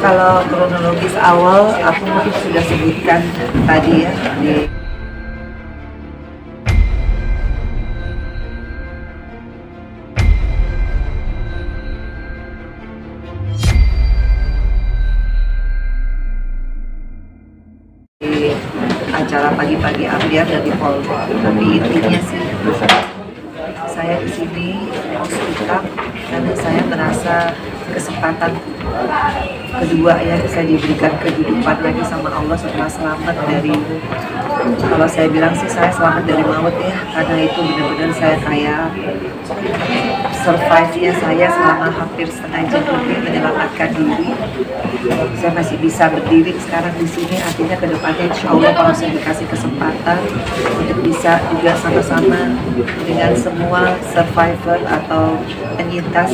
Kalau kronologis awal, aku mungkin sudah sebutkan tadi ya di acara pagi-pagi ambiar dari Polri. Tapi intinya sih, saya di sini mau speak up karena saya merasa kesempatan kedua ya, saya diberikan kehidupan lagi sama Allah setelah selamat dari, kalau saya bilang sih saya selamat dari maut ya, karena itu benar-benar saya kayak survive-nya saya selama hampir setengah jam lebih menyelamatkan diri. Saya masih bisa berdiri sekarang di sini, artinya kedepannya insya Allah kalau saya dikasih kesempatan untuk bisa juga sama-sama dengan semua survivor atau penyintas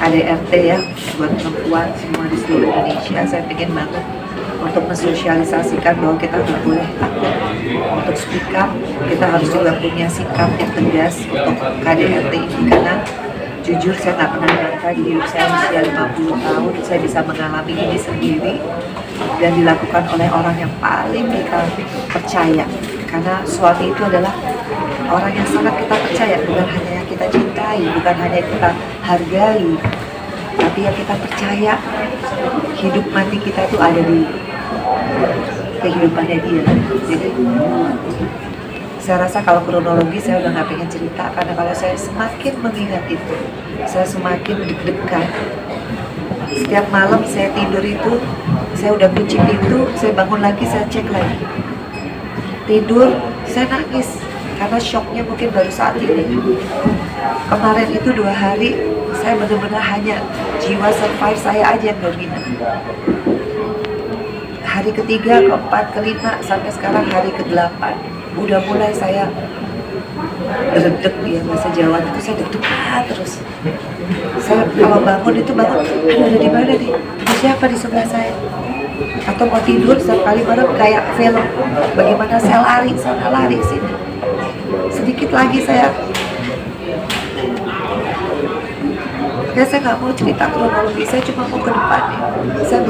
KDRT ya, buat perempuan semua di seluruh Indonesia, saya pengen banget untuk mensosialisasikan bahwa kita nggak boleh takut untuk speak up. Kita harus juga punya sikap yang tegas untuk KDRT ini, karena jujur saya nggak pernah nyangka di hidup saya usia 50 tahun saya bisa mengalami ini sendiri dan dilakukan oleh orang yang paling kita percaya, karena suami itu adalah orang yang sangat kita percaya, bukan hanya yang kita cintai, bukan hanya yang kita hargai, tapi yang kita percaya hidup mati kita itu ada di kehidupannya dia. Jadi saya rasa kalau kronologi saya udah nggak pengen cerita, karena kalau saya semakin mengingat itu saya semakin deg-degan. Setiap malam saya tidur itu saya udah kunci pintu, saya bangun lagi, saya cek lagi, tidur saya nangis karena shocknya mungkin baru saat ini. Kemarin itu 2 hari saya benar-benar hanya jiwa survive saya aja yang dominan. Hari ketiga, keempat, kelima, sampai sekarang hari ke-8 udah mulai saya deg-deg ya, bahasa Jawa itu saya deg-degan terus. Saya kalau bangun itu bangun, aduh ada di mana nih? Ada siapa di sebelah saya? Atau mau tidur setiap kali malam kayak film, bagaimana saya lari sana lari sini. Sedikit lagi saya nggak mau cerita kronologi, saya cuma mau ke depannya. Saya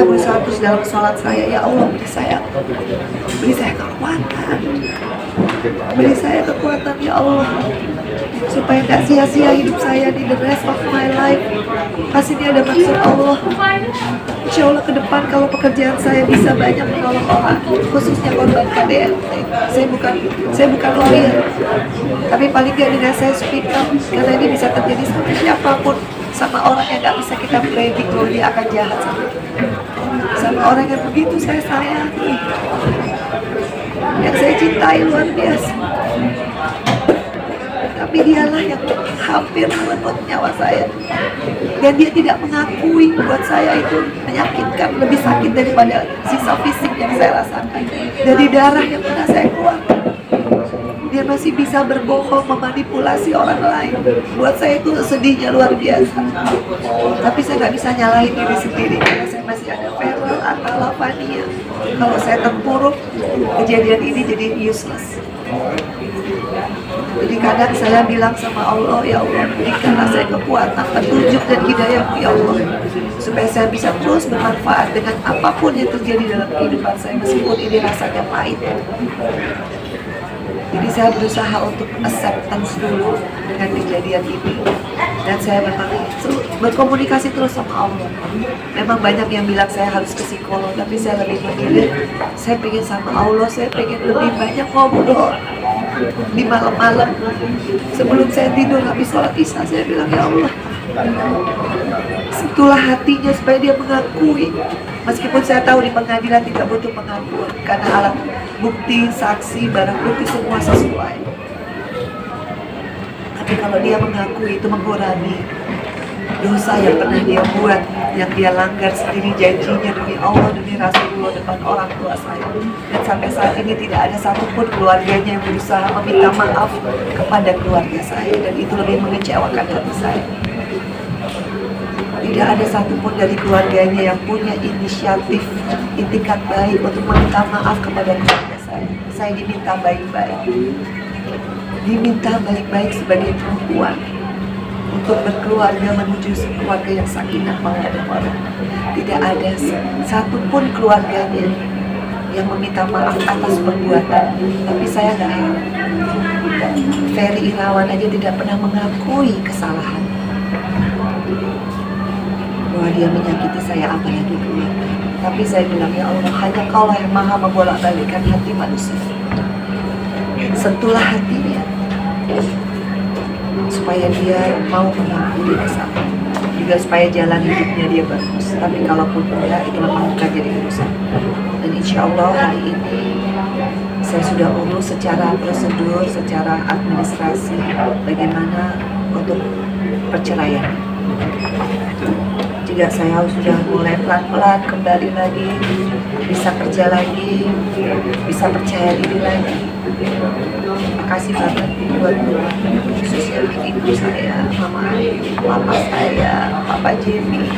berusaha terus dalam sholat saya, ya Allah beri saya kekuatan ya Allah, supaya nggak sia-sia hidup saya di the rest of my life. Pasti ini ada maksud Allah. Insya Allah ke depan kalau pekerjaan saya bisa banyak menolong orang, khususnya korban KDRT. Saya bukan lawyer, tapi paling nggak dengan saya speak up, karena ini bisa terjadi sama siapapun, sama orang yang nggak bisa kita predik kalau dia akan jahat sama orang yang begitu saya sayangi, yang saya cintai luar biasa. Tapi dialah yang hampir menuntut nyawa saya, dan dia tidak mengakui buat saya itu menyakitkan, lebih sakit daripada sisa fisik yang saya rasakan dari darah yang pernah saya keluarkan. Dia masih bisa berbohong, memanipulasi orang lain. Buat saya itu sedihnya luar biasa. Tapi saya nggak bisa nyalahin diri sendiri, karena saya masih ada Feral atau Lavania. Kalau saya terpuruk, kejadian ini jadi useless. Jadi kadang saya bilang sama Allah, ya Allah berikanlah saya kekuatan, petunjuk dan hidayah ya Allah, supaya saya bisa terus bermanfaat dengan apapun yang terjadi dalam kehidupan saya, meskipun ini rasanya pahit. Jadi saya berusaha untuk acceptance dulu dengan kejadian ini, dan saya memang berkomunikasi terus sama Allah. Memang banyak yang bilang saya harus ke psikolog, tapi saya lebih memilih, saya pengen sama Allah, saya pengen lebih banyak ngobrol di malam-malam sebelum saya tidur habis sholat isya. Saya bilang, ya Allah, sentuhlah hatinya supaya dia mengakui. Meskipun saya tahu di pengadilan tidak butuh pengakuan, karena alat bukti, saksi, barang bukti semua sesuai. Tapi kalau dia mengakui, itu mengurangi dosa yang pernah dia buat, yang dia langgar sendiri janjinya demi Allah, demi Rasulullah, depan orang tua saya. Dan sampai saat ini tidak ada satupun keluarganya yang berusaha meminta maaf kepada keluarga saya, dan itu lebih mengecewakan hati saya. Tidak ada satupun dari keluarganya yang punya inisiatif, itikat baik untuk meminta maaf kepada keluarga saya. Saya diminta baik-baik sebagai perempuan. untuk berkeluarga menuju keluarga yang sakinah mawaddah warahmah. Tidak ada satupun keluarganya yang meminta maaf atas perbuatan, tapi saya nggak heran. Ferry Irawan aja tidak pernah mengakui kesalahan bahwa dia menyakiti saya, apalagi keluarga. Tapi saya bilang, ya Allah, hanya Kaulah yang maha membolak-balikkan hati manusia. Sentuhlah hatinya supaya dia mau mengakui kesalahan, juga supaya jalan hidupnya dia bagus. Tapi kalaupun enggak, itu memang bukan jadi urusan. Dan insya Allah hari ini saya sudah urus secara prosedur, secara administrasi bagaimana untuk perceraian. Juga saya sudah mulai pelan-pelan kembali lagi, bisa kerja lagi, bisa percaya diri lagi. Makasih banget buat khususnya ibu saya, mama, papa saya, papa Jimmy,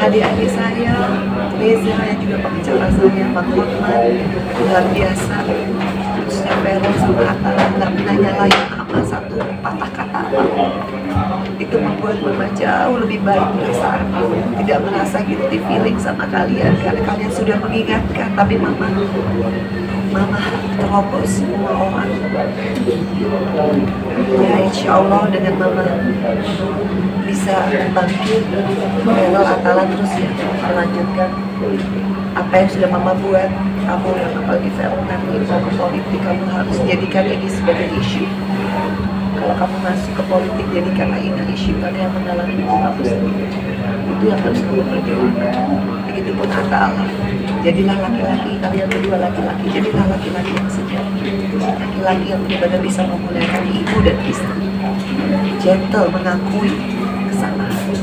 adik-adik saya, Reza yang juga pembicara saya, Pak Hotman, luar biasa. Khususnya Vero sama Atta nggak pernah nyalain apa satu patah kata apa. Itu membuat mama jauh lebih baik perasaan, tidak merasa guilty feeling sama kalian karena kalian sudah mengingatkan, tapi mama terobos semua orang. Ya insya Allah dengan mama bisa bangkit, Vero Atala terus ya melanjutkan apa yang sudah mama buat. Kamu yang apalagi Vero nanti mau ke politik, kamu harus jadikan ini sebagai isu. Kalau kamu masuk ke politik, jadikanlah ini isu, karena yang mengalami itu kamu sendiri. Itu yang harus kamu perjuangkan. Begitupun Atala, jadilah laki-laki, kalian berdua laki-laki, jadilah laki-laki yang sejati, laki-laki yang benar-benar bisa memuliakan ibu dan istri, gentle, mengakui kesalahan.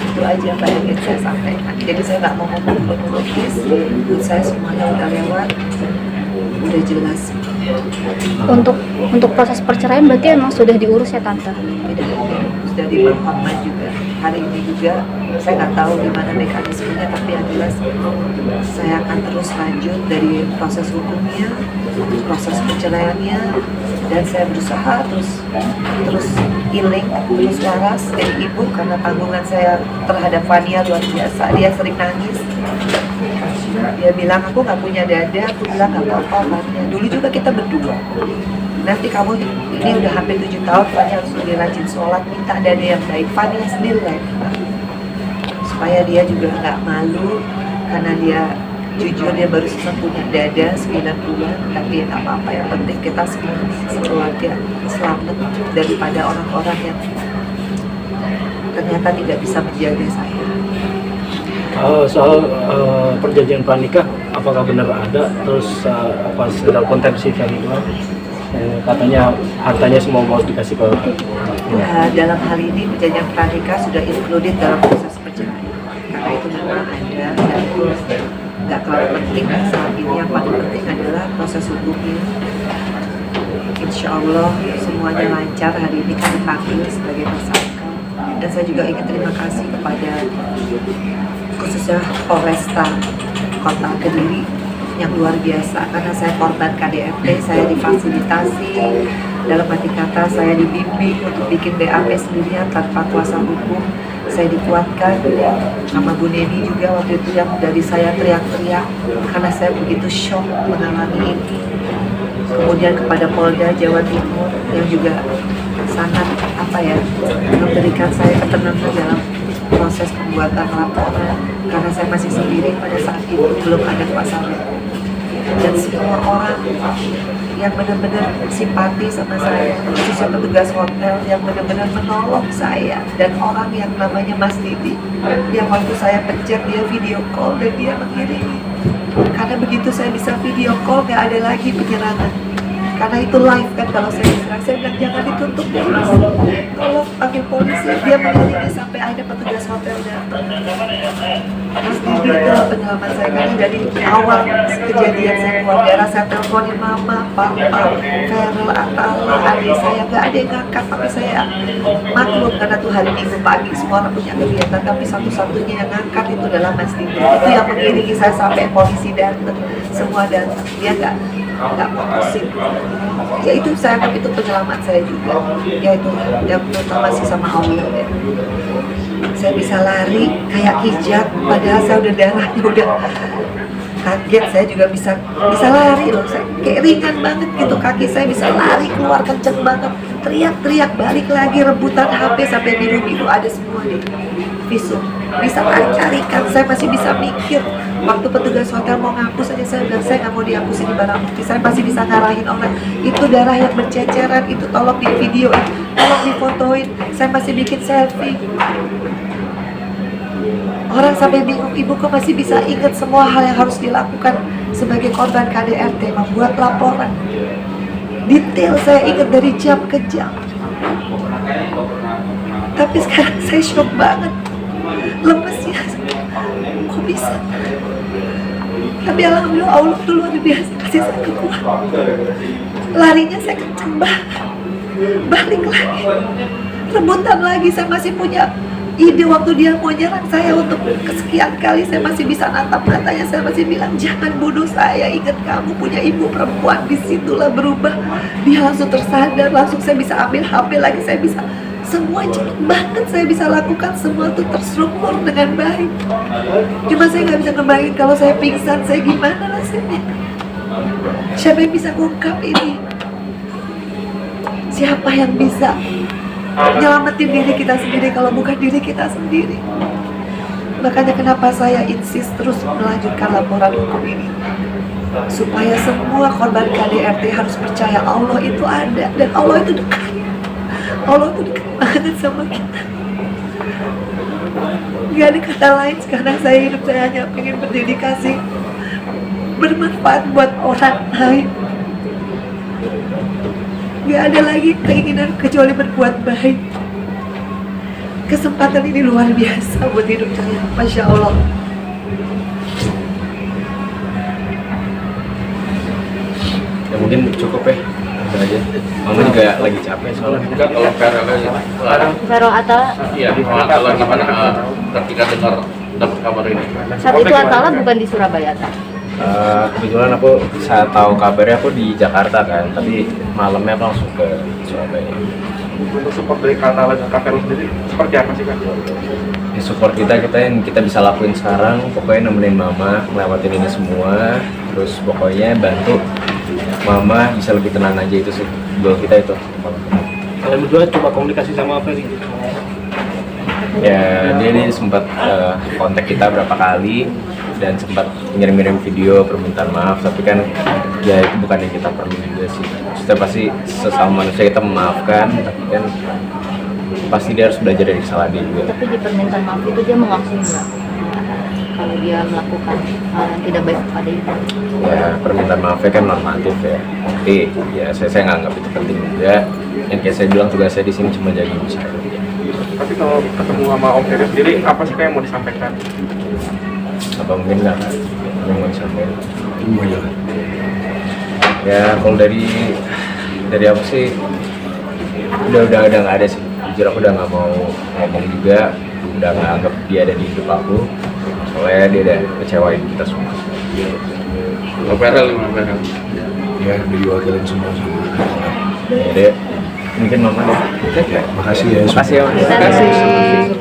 Itu aja Pak yang ingin saya sampaikan. Jadi saya nggak mau ngomong kronologis, menurut saya semuanya udah lewat, udah jelas. Untuk proses perceraian berarti emang sudah diurus ya Tante? Sudah di Muhammad juga. Hari ini juga saya nggak tahu gimana mekanismenya, tapi yang jelas saya akan terus lanjut dari proses hukumnya, proses perceraiannya, dan saya berusaha terus healing, terus waras dari ibu, karena tanggungan saya terhadap Fania luar biasa. Dia sering nangis, dia bilang aku nggak punya dada, aku bilang nggak apa-apa Fania. Dulu juga kita berdua, nanti kamu ini udah hampir 7 tahun, Fania harus lebih rajin sholat, minta dada yang baik. Fania sendiri lah supaya dia juga nggak malu, karena dia jujur dia baru senang punya dada 9 bulan, tapi ya nggak apa-apa, yang penting kita semua sekeluarga selamat daripada orang-orang yang ternyata tidak bisa menjaga saya. Soal perjanjian pranikah, apakah benar ada? Terus apa sekedar kontensi tadi doang? Katanya hartanya semua mau dikasih ke dalam hal ini perjanjian pranikah sudah included dalam proses perceraian, karena itu memang ada dan itu nggak terlalu penting saat ini. Yang paling penting adalah proses hukumnya. Insya Allah semuanya lancar. Hari ini kami panggil sebagai tersangka, dan saya juga ingin terima kasih kepada khususnya Polresta Kota Kediri yang luar biasa, karena saya korban KDRT, saya difasilitasi, dalam arti kata saya dibimbing untuk bikin BAP sendirian tanpa kuasa hukum. Saya dikuatkan sama Bu Neni juga waktu itu, yang dari saya teriak-teriak karena saya begitu shock mengalami ini. Kemudian kepada Polda Jawa Timur yang juga sangat memberikan saya ketenangan dalam proses pembuatan laporan, karena saya masih sendiri pada saat itu, belum ada kuasa hukum. Dan semua orang yang benar-benar simpati sama saya, khususnya petugas hotel yang benar-benar menolong saya, dan orang yang namanya Mas Didi, yang waktu saya pencet dia video call dan dia mengirim, karena begitu saya bisa video call gak ada lagi penyerangan, karena itu live kan. Kalau saya diserang, saya bilang jangan ditutup ya Mas, kalau panggil polisi. Dia mengiringi sampai ada petugas hotel datang. Mas Didi itu penyelamat saya, karena dari awal kejadian saya keluar daerah, saya teleponin mama, papa, Vero, Atala, adik saya, gak ada yang ngangkat. Tapi saya maklum karena tuh hari Minggu pagi semua orang punya kegiatan, tapi satu-satunya yang ngangkat itu adalah Mas Didi. Itu yang mengiringi saya sampai polisi datang, semua datang. Dia nggak fokusin. Ya itu saya anggap itu penyelamat saya juga, yaitu yang terutama sih sama Allah ya. Saya bisa lari kayak kijat, padahal saya udah darahnya udah kaget. Saya juga bisa lari loh, saya kayak ringan banget gitu, kaki saya bisa lari keluar kenceng banget, teriak-teriak balik lagi, rebutan HP sampai biru-biru ada semua di visum, bisa carikan. Saya masih bisa mikir, waktu petugas hotel mau ngapus aja saya bilang saya nggak mau dihapusin di barang bukti, saya masih bisa ngarahin orang itu darah yang berceceran itu tolong di videoin, tolong difotoin, saya masih bikin selfie. Orang sampai bingung, ibu kok masih bisa ingat semua hal yang harus dilakukan sebagai korban KDRT, membuat laporan. Detail saya ingat dari jam ke jam. Tapi sekarang saya shock banget. Lemes ya, kok bisa? Tapi alhamdulillah Allah tuh luar biasa kasih saya kekuatan. Larinya saya kenceng banget. Balik lagi, rebutan lagi, saya masih punya ide waktu dia mau nyerang saya untuk kesekian kali, saya masih bisa natap matanya, saya masih bilang jangan bunuh saya, ingat kamu punya ibu perempuan. Disitulah berubah, dia langsung tersadar, langsung saya bisa ambil HP lagi, saya bisa semua cepet banget, saya bisa lakukan semua tuh terstruktur dengan baik. Cuma saya nggak bisa ngebayangin kalau saya pingsan, saya gimana rasanya. Siapa yang bisa ngungkap ini? Siapa yang bisa nyelamatin diri kita sendiri kalau bukan diri kita sendiri? Makanya kenapa saya insist terus melanjutkan laporan hukum ini, supaya semua korban KDRT harus percaya Allah itu ada dan Allah itu dekat. Allah itu dekat banget sama kita. Gak ada kata lain, sekarang saya hidup saya hanya pengen berdedikasi, bermanfaat buat orang lain. Gak ada lagi keinginan kecuali berbuat baik. Kesempatan ini luar biasa buat hidup saya, Masya Allah. Ya mungkin cukup ya, itu aja. Mama juga lagi capek soalnya. Enggak, kalau Vero Atala, iya, kalau gimana ketika dapat kabar ini? saat itu Atala bukan di Surabaya, Atala. Kebetulan aku saat tahu kabarnya aku di Jakarta kan, tapi malamnya aku langsung ke Surabaya. Untuk support dari Atala dan Kak Vero sendiri seperti apa sih Kak? Ya, support kita yang kita bisa lakuin sekarang, pokoknya nemenin Mama ngelewatin ini semua, terus pokoknya bantu Mama bisa lebih tenang aja, itu sih goal kita itu. Kalian berdua coba komunikasi sama Ferry? Ya dia ini sempat kontak kita berapa kali dan sempat ngirim-ngirim video permintaan maaf, tapi kan ya itu bukan yang kita perlu juga sih. Kita pasti sesama manusia kita memaafkan, tapi kan pasti dia harus belajar dari kesalahan dia juga. Tapi di permintaan maaf itu dia mengakui nggak kalau dia melakukan hal yang tidak baik kepada ibu? Ya permintaan maafnya kan normatif ya, tapi ya saya nganggap itu penting juga. Yang kayak saya bilang tugas saya di sini cuma jaga ibu saya. Tapi kalau ketemu sama Om Ferry sendiri, apa sih Kak yang mau disampaikan? Apa mungkin nggak yang mau disampaikan? Ya kalau dari aku sih udah nggak ada sih. Jujur aku udah nggak mau ngomong juga, udah nggak anggap dia ada di hidup aku, soalnya dia udah kecewain kita semua. Ferel gimana? Ya, diwakilin semua sama. Ya deh, mungkin Mama deh. Makasih ya. Makasih ya Mas. Terima kasih.